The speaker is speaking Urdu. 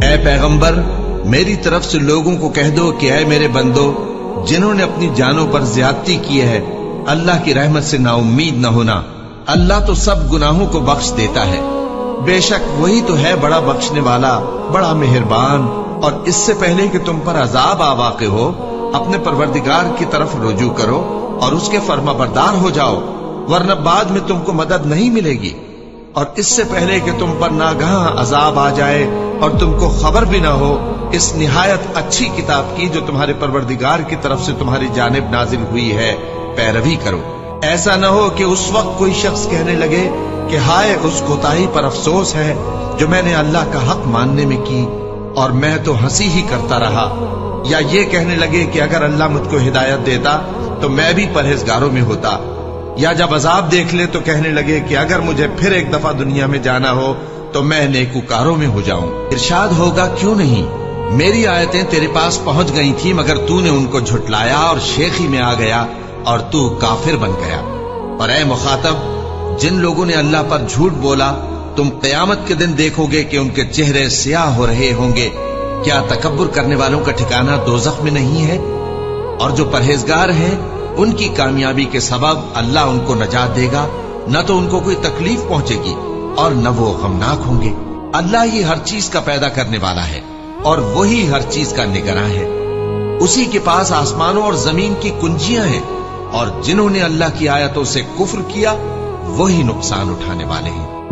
اے پیغمبر، میری طرف سے لوگوں کو کہہ دو کہ اے میرے بندو، جنہوں نے اپنی جانوں پر زیادتی کی ہے، اللہ کی رحمت سے نا امید نہ ہونا۔ اللہ تو سب گناہوں کو بخش دیتا ہے، بے شک وہی تو ہے بڑا بخشنے والا، بڑا مہربان۔ اور اس سے پہلے کہ تم پر عذاب آ واقع ہو، اپنے پروردگار کی طرف رجوع کرو اور اس کے فرما بردار ہو جاؤ، ورنہ بعد میں تم کو مدد نہیں ملے گی۔ اور اس سے پہلے کہ تم پر ناگہاں عذاب آ جائے اور تم کو خبر بھی نہ ہو، اس نہایت اچھی کتاب کی جو تمہارے پروردگار کی طرف سے تمہاری جانب نازل ہوئی ہے پیروی کرو۔ ایسا نہ ہو کہ اس وقت کوئی شخص کہنے لگے کہ ہائے اس کوتاہی پر افسوس ہے جو میں نے اللہ کا حق ماننے میں کی، اور میں تو ہنسی ہی کرتا رہا۔ یا یہ کہنے لگے کہ اگر اللہ مجھ کو ہدایت دیتا تو میں بھی پرہیزگاروں میں ہوتا۔ یا جب عذاب دیکھ لے تو کہنے لگے کہ اگر مجھے پھر ایک دفعہ دنیا میں جانا ہو تو میں نیکوکاروں میں ہو جاؤں۔ ارشاد ہوگا کیوں نہیں، میری آیتیں تیرے پاس پہنچ گئی تھی مگر تو نے ان کو جھٹلایا اور شیخی میں آ گیا اور تو کافر بن گیا۔ اور اے مخاطب، جن لوگوں نے اللہ پر جھوٹ بولا، تم قیامت کے دن دیکھو گے کہ ان کے چہرے سیاہ ہو رہے ہوں گے۔ کیا تکبر کرنے والوں کا ٹھکانہ دوزخ میں نہیں ہے؟ اور جو پرہیزگار ہیں ان کی کامیابی کے سبب اللہ ان کو نجات دے گا، نہ تو ان کو کوئی تکلیف پہنچے گی اور نہ وہ غمناک ہوں گے۔ اللہ ہی ہر چیز کا پیدا کرنے والا ہے اور وہی ہر چیز کا نگراں ہے۔ اسی کے پاس آسمانوں اور زمین کی کنجیاں ہیں، اور جنہوں نے اللہ کی آیتوں سے کفر کیا وہی نقصان اٹھانے والے ہیں۔